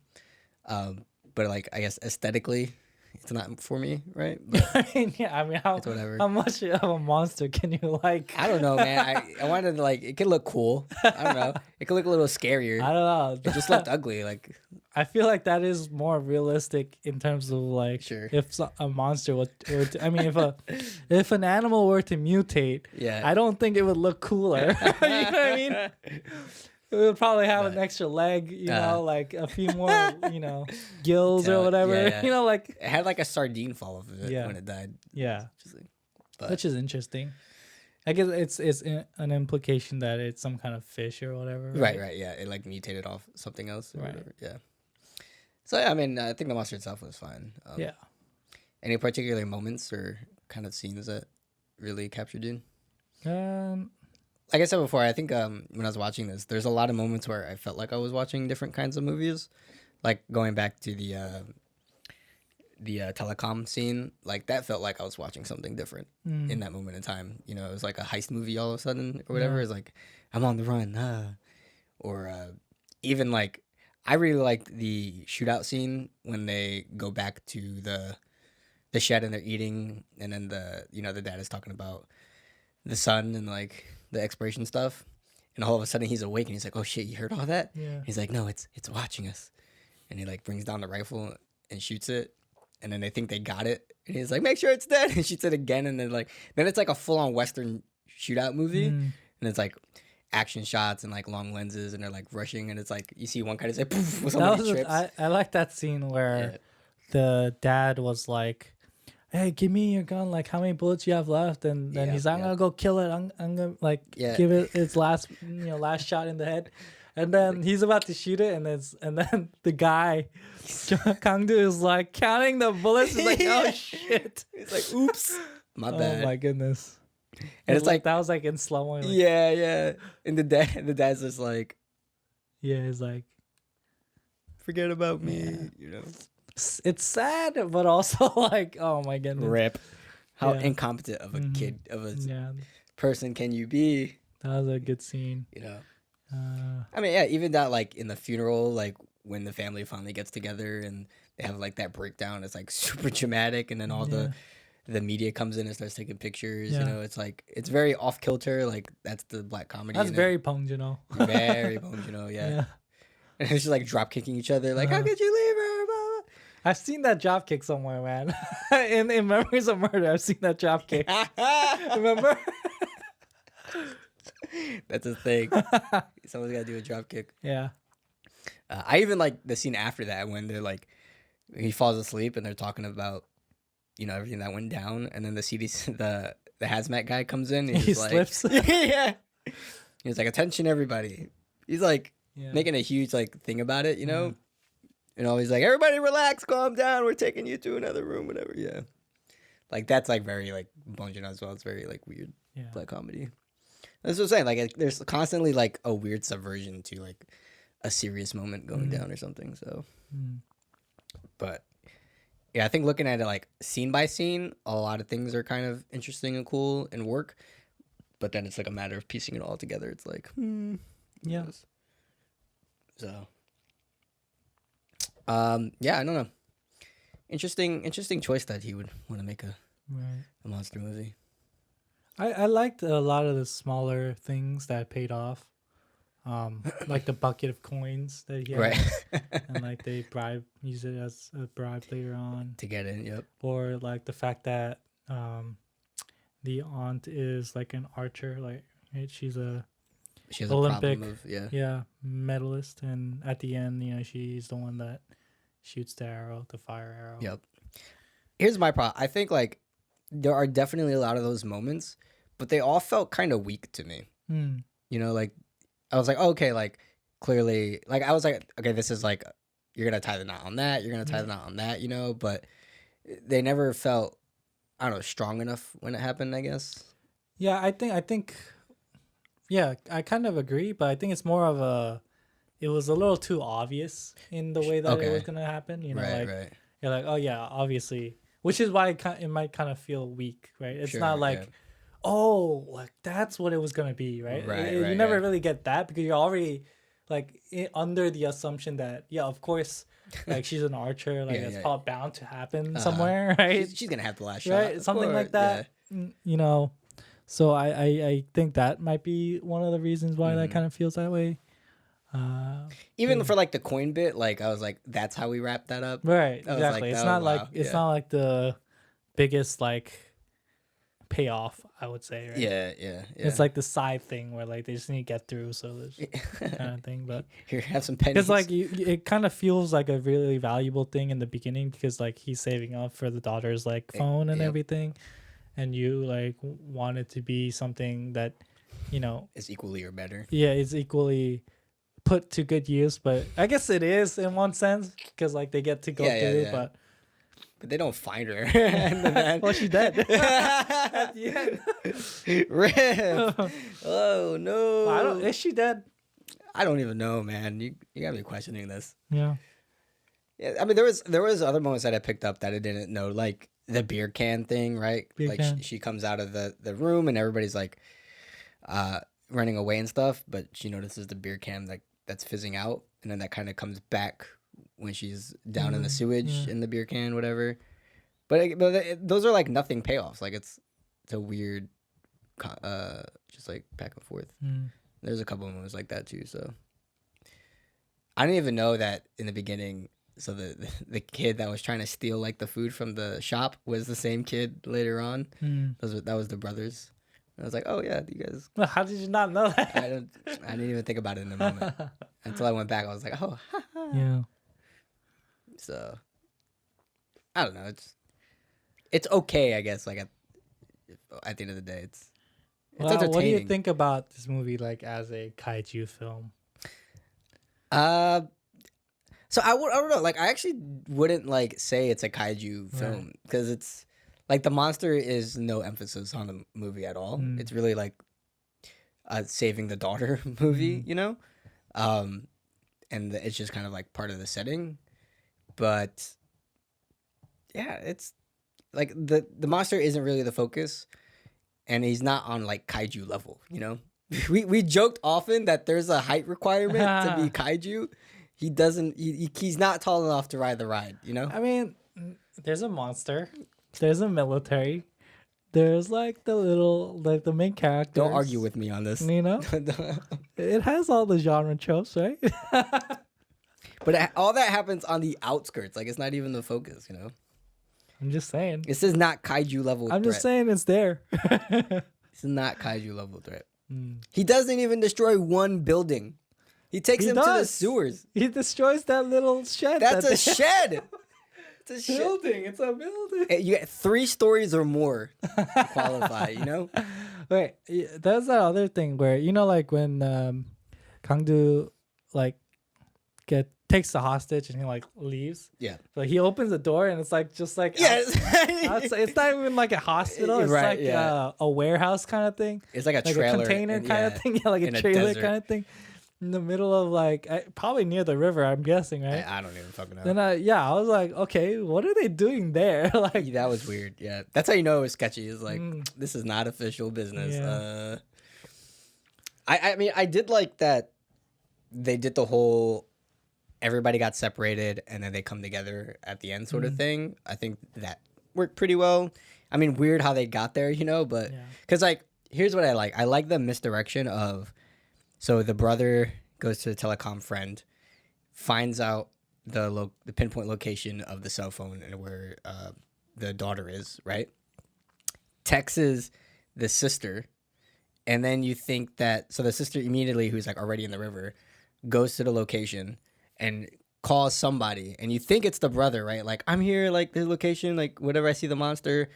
But like I guess aesthetically, it's not for me, right? But I mean, yeah. I mean, it's whatever. how much of a monster can you like? I don't know, man. I wanted to like it could look cool. I don't know. It could look a little scarier. I don't It just know. looked ugly. Like I feel like that is more realistic in terms of like Sure. if a monster were to, I mean, if an animal were to mutate, Yeah. I don't think it would look cooler. You know what I mean? It would probably have an extra leg, you know, like a few more, you know, gills or whatever. yeah. You know, like it had like a sardine fall off of it Yeah. when it died. yeah, Just like, but which is interesting. I guess it's an implication that it's some kind of fish or whatever. right, yeah. It like mutated off something else or Right. whatever. Yeah. So I mean, I think the monster itself was fine. Yeah. Any particular moments or kind of scenes that really captured you? Like I said before, I think when I was watching this, there's a lot of moments where I felt like I was watching different kinds of movies. Like going back to the telecom scene, like that felt like I was watching something different in that moment in time. You know, it was like a heist movie all of a sudden or whatever. Yeah. It's like I'm on the run, or even like I really liked the shootout scene when they go back to the shed and they're eating, and then the dad is talking about the sun and like the expiration stuff, and all of a sudden he's awake and he's like, "Oh shit, you heard all that?" Yeah. He's like, "No, it's watching us," and he like brings down the rifle and shoots it, and then they think they got it, and he's like, "Make sure it's dead," and shoots it again, and then it's like a full on Western shootout movie, and it's like action shots and like long lenses, and they're like rushing, and it's like you see one kind of say poof with somebody trips. I like that scene where the dad was like, "Hey, give me your gun. Like, how many bullets you have left?" And then he's like, "I'm gonna go kill it. I'm gonna like give it its last shot in the head." And then he's about to shoot it, and then the guy, Kangdu, is like counting the bullets. He's like, "Oh shit!" He's like, "Oops, my bad." Oh my goodness! And it's like that was like in slow mo. Like, yeah. And the dad's just like, yeah, he's like, "Forget about me," you know. It's sad, but also like, oh my goodness, Rip. How Yeah. incompetent of a kid of a yeah, person can you be? that was a good scene. You know. Uh, I mean, yeah, even that like in the funeral, like when the family finally gets together and they have like that breakdown, it's like super dramatic, and then all the media comes in and starts taking pictures. Yeah. You know, it's like it's very off kilter. Like that's the black comedy. that's in very Bong Joon-ho. it. Very Bong Joon-ho, yeah. And it's just like drop kicking each other, like how could you leave her? Blah, blah. I've seen that drop kick somewhere, man. in Memories of Murder, I've seen that drop kick. Remember? That's a thing. Someone's got to do a drop kick. Yeah. I even like the scene after that when they're like, he falls asleep and they're talking about, you know, everything that went down, and then the CDC, the hazmat guy comes in. And He he's like, slips. yeah. He's like, "Attention, everybody." He's like Yeah. making a huge like thing about it, you know. And always like, "Everybody, relax, calm down. We're taking you to another room, whatever." Yeah. Like that's like very like Bong Joon-ho as well. It's very like weird black comedy. That's what I'm saying. Like there's constantly like a weird subversion to like a serious moment going down or something. So, but yeah, I think looking at it like scene by scene, a lot of things are kind of interesting and cool and work. But then it's like a matter of piecing it all together. It's like, Yeah. So, yeah, I don't know. Interesting choice that he would want to make a monster movie. I liked a lot of the smaller things that paid off. Like the bucket of coins that he had. Right. And like they use it as a bribe later on. To get in, yep. Or like the fact that the aunt is like an archer, like right? She has Olympic, a problem of, medalist, and at the end, you know, she's the one that shoots the fire arrow. Yep. Here's my problem. I think like there are definitely a lot of those moments, but they all felt kind of weak to me. You know, like I was like, okay, like clearly, like I was like, okay, this is like you're gonna tie the knot on that, you're gonna tie the knot on that, you know, but they never felt, I don't know, strong enough when it happened, I guess. Yeah, I think yeah, I kind of agree, but I think it's more of a it was a little too obvious in the way that it was Okay. gonna happen. You know, Right, like right. you're like, oh yeah, obviously, which is why it might kind of feel weak, right? It's not Sure, yeah. like, oh, like that's what it was gonna be, right? Right, You right, never yeah. really get that because you're already like under the assumption that yeah, of course, like she's an archer, like Yeah, it's yeah. probably bound to happen Uh-huh. somewhere, right? She's gonna have the last shot, Right, of something course. like Yeah. that. You know, so I think that might be one of the reasons why that Mhm. kind of feels that way. But Even yeah. for like the coin bit, like I was like, that's how we wrapped that up. Right, I was like, exactly. oh wow, It's yeah. not like the biggest like payoff, I would say, right? Yeah, yeah, yeah. It's like the side thing where like they just need to get through, so there's kind of thing. But Here, have some because like pennies. it kind of feels like a really valuable thing in the beginning because like he's saving up for the daughter's like phone and Yep. everything, and you like want it to be something that, you know, It's equally or better. yeah, is equally put to good use. But I guess it is in one sense because like they get to go Yeah, yeah, through, yeah. but. But they don't find her. And then... Well, she's dead at the end. Rip. Oh no. Well, is she dead? I don't even know, man. You gotta be questioning this. Yeah. Yeah, I mean there was other moments that I picked up that I didn't know, like the beer can thing, right? Beer Like can. she comes out of the room and everybody's like running away and stuff, but she notices the beer can that's fizzing out, and then that kind of comes back when she's down in the sewage Yeah. in the beer can, whatever. But those are like nothing payoffs. Like it's a weird, just like back and forth. Mm. There's a couple of moments like that too. So I didn't even know that in the beginning. So the kid that was trying to steal like the food from the shop was the same kid later on. Mm. That was the brothers. And I was like, oh yeah, you guys. Well, how did you not know that? I didn't even think about it in the moment until I went back. I was like, oh, Yeah. so I don't know. It's okay, I guess. Like at the end of the day, it's Well, entertaining. what do you think about this movie, like as a kaiju film? Uh, so I don't know. Like I actually wouldn't like say it's a kaiju film because it's like the monster is no emphasis on the movie at all. Mm. It's really like a saving the daughter movie, you know. And it's just kind of like part of the setting, but yeah, it's like the monster isn't really the focus, and he's not on like kaiju level, you know. We joked often that there's a height requirement to be kaiju. He doesn't. He's not tall enough to ride the ride, you know. I mean, there's a monster, there's a military, there's like the main character. Don't argue with me on this. You know, it has all the genre tropes, right? But all that happens on the outskirts. Like it's not even the focus, you know. I'm just saying. This is not kaiju level. I'm threat. just saying it's there. This is not kaiju level threat. Mm. He doesn't even destroy one building. He takes him to the sewers. He destroys that little shed. That's a shed. It's a shed. building. It's a building. You get 3 stories or more to qualify, you know? Wait, that's that other thing where you know, like when Kangdu like takes the hostage and he like leaves. Yeah. Like he opens the door and it's like just like Yes. outside. It's not even like a hospital. It's Right, like yeah. A warehouse kind of thing. It's like a Like trailer. a container kind of thing. Yeah, like in a a trailer desert. kind of thing. In the middle of like probably near the river, I'm guessing, right? I don't even fucking know. Then I was like, okay, what are they doing there? Like That was weird. Yeah. That's how you know it was sketchy. It's like, this is not official business. Yeah. I mean, I did like that they did the whole everybody got separated and then they come together at the end sort of thing. I think that worked pretty well. I mean, weird how they got there, you know, but because like, here's what I like. I like the misdirection of, so the brother goes to the telecom friend, finds out the pinpoint location of the cell phone and where the daughter is, right? Texts the sister, and then you think that, so the sister immediately, who's like already in the river, goes to the location and calls somebody, and you think it's the brother, right? Like, I'm here, like the location, like whatever, I see the monster.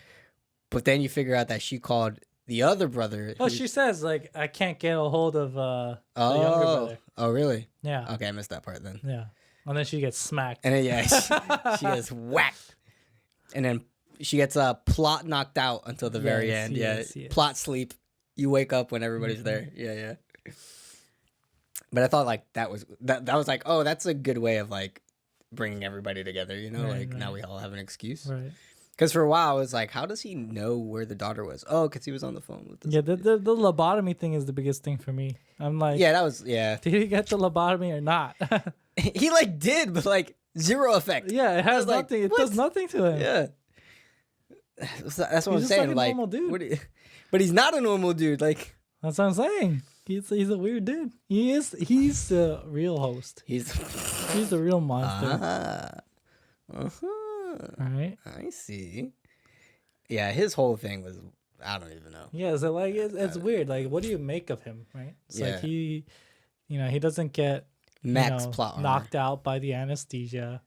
But then you figure out that she called the other brother. oh, she says like I can't get a hold of the younger brother. Oh, really? Yeah. Okay, I missed that part then. Yeah. And then she gets smacked. And then she gets whacked, and then she gets plot knocked out until the very end. Yes. Plot sleep. You wake up when everybody's there. Yeah. But I thought like that was like, oh, that's a good way of like bringing everybody together, Right, like now right. we all have an excuse. Right. Because for a while I was like, how does he know where the daughter was? Oh, because he was on the phone with this. Yeah, the lobotomy thing is the biggest thing for me. I'm like, Yeah, that was yeah. did he get the lobotomy or not? He like did, but like zero effect. Yeah, it has like, nothing. It what? does nothing to him. Yeah, that's what I'm He's just saying. like a normal dude. what do you- but he's not a normal dude. Like That's what I'm saying. He's a weird dude. He's the real host. he's He's the real monster. Right? I see. Yeah, his whole thing was I don't even know. Yeah, so like it's weird. Like, what do you make of him? Right? It's Yeah. like he doesn't get Max plot armor. knocked out by the anesthesia.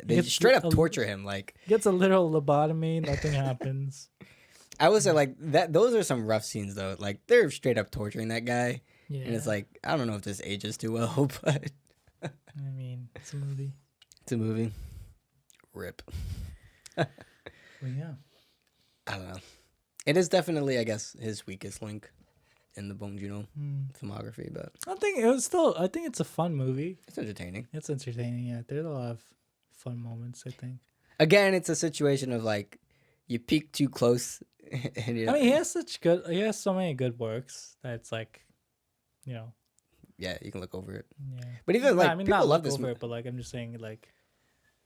They gets straight up a- torture him. Like Gets a little lobotomy. Nothing happens. I would say, like that. Those are some rough scenes, though. Like they're straight up torturing that guy, Yeah. and it's like I don't know if this ages too well, but I mean, it's a movie. it's a movie. Rip. Well, yeah. I don't know. It is definitely, I guess, his weakest link in the Bong Joon-ho filmography, but I think it's a fun movie. it's entertaining. It's entertaining. Yeah, there's a lot of fun moments. I think. Again, it's a situation of like you peek too close, and I mean, he has so many good works that it's like, yeah, you can look over it. yeah. But even like I mean, people not love look this over it, but like I'm just saying, like,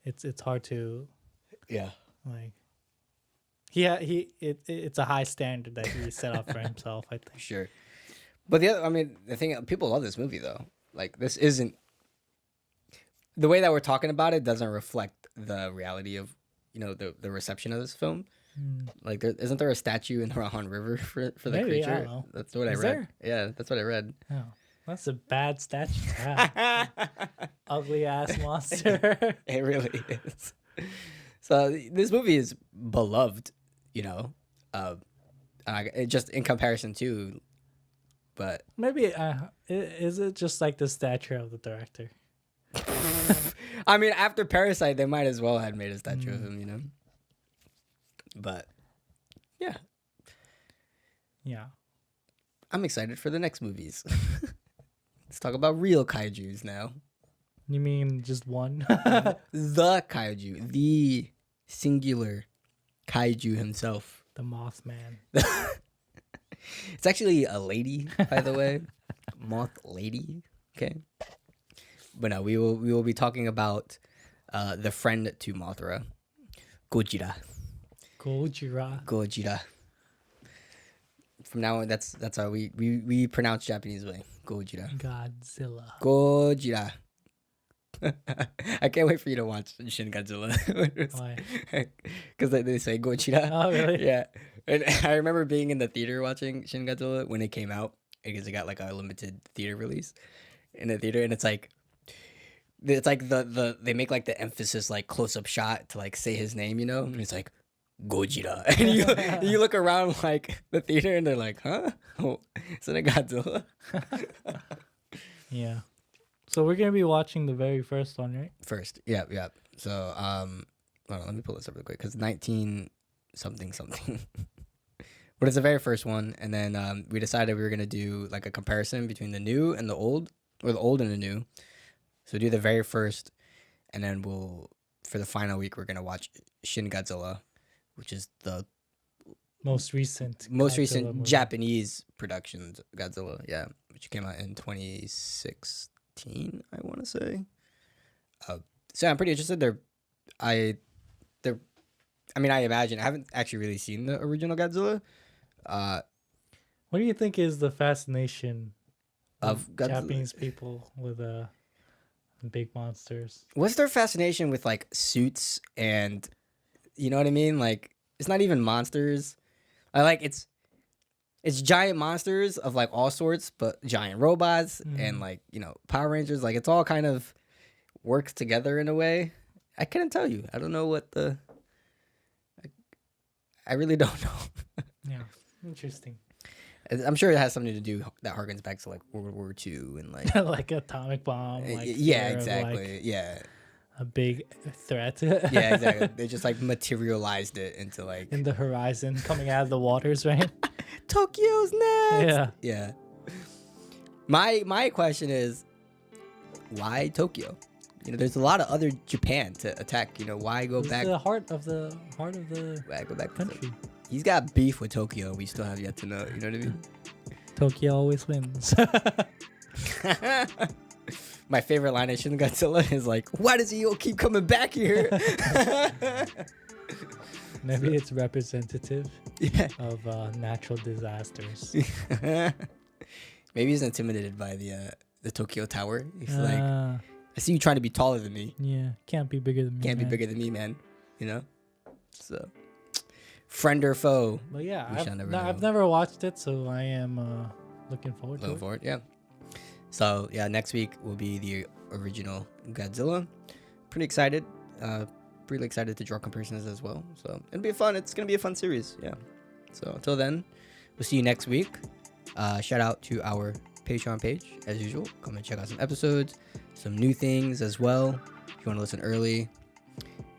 it's hard to Yeah. like. It's a high standard that he set up for himself. I think. Sure. But the thing, people love this movie though. Like this isn't the way that we're talking about it doesn't reflect the reality of the reception of this film. Like isn't there a statue in the Rahan River for the Maybe, creature? I don't know. That's what I Is read. there? Yeah, that's what I read. Oh, that's a bad statue to have. Ugly ass monster. It really is. So this movie is beloved, just in comparison to, but Maybe is it just like the stature of the director? I mean, after Parasite, they might as well have made a statue of him, But yeah, Yeah. I'm excited for the next movies. Let's talk about real kaijus now. You mean just one? The kaiju, the singular kaiju himself. The Mothman. It's actually a lady, by the way, moth lady. Okay, but no, we will be talking about the friend to Mothra, Gojira. Gojira. From now on, that's how we pronounce Japanese way. Gojira. Gojira. I can't wait for you to watch Shin Godzilla. Why? Because they say Gojira. Oh, really? Yeah. And I remember being in the theater watching Shin Godzilla when it came out because it got like a limited theater release in the theater, and it's like the they make like the emphasis like close up shot to like say his name, and it's like Gojira, and you look around like the theater and they're like, huh? Oh, isn't it Godzilla? Yeah. So we're gonna be watching the very first one, right? First, yeah. So hold on, let me pull this up real quick because 19 something, but it's the very first one, and then we decided we were gonna do like a comparison between the new and the old, or the old and the new. So do the very first, and then for the final week we're gonna watch Shin Godzilla, which is the most recent movie. Japanese production Godzilla, which came out in 2016, I want to say. So I'm pretty interested. I imagine I haven't actually really seen the original Godzilla. What do you think is the fascination Of Godzilla? Japanese people with big monsters? What's their fascination with like suits and, you know what I mean? Like it's not even monsters. I like it's giant monsters of like all sorts, but giant robots and like Power Rangers. Like it's all kind of works together in a way. I couldn't tell you. I don't know what I really don't know. Yeah, interesting. I'm sure it has something to do that harkens back to like World War II and like Like atomic bomb. Like yeah, fear of, exactly. like, yeah. a big threat. Yeah, exactly. They just like materialized it into like in the horizon, coming out of the waters, right? Tokyo's next. Yeah. Yeah. My question is, why Tokyo? You know, there's a lot of other Japan to attack. You know, why go It's back? the heart of the Why go back? country. He's got beef with Tokyo. We still have yet to know. You know what I mean? Tokyo always wins. My favorite line in Shin Godzilla is like, "Why does he keep coming back here?" Maybe it's representative Yeah. of natural disasters. Maybe he's intimidated by the Tokyo Tower. He's like, Uh, I see you trying to be taller than me. yeah, can't be bigger than me. Can't be man. bigger than me, man. You know? So, friend or foe? But yeah, We shall never I've know. never watched it, so I am looking forward to Looking it. forward, yeah. So, yeah, next week will be the original Godzilla. Pretty excited. Pretty excited to draw comparisons as well. So, it'll be fun. It's going to be a fun series, yeah. So, until then, we'll see you next week. Shout out to our Patreon page, as usual. Come and check out some episodes, some new things as well. If you want to listen early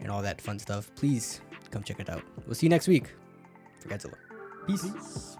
and all that fun stuff, please come check it out. We'll see you next week for Godzilla. Peace. Peace.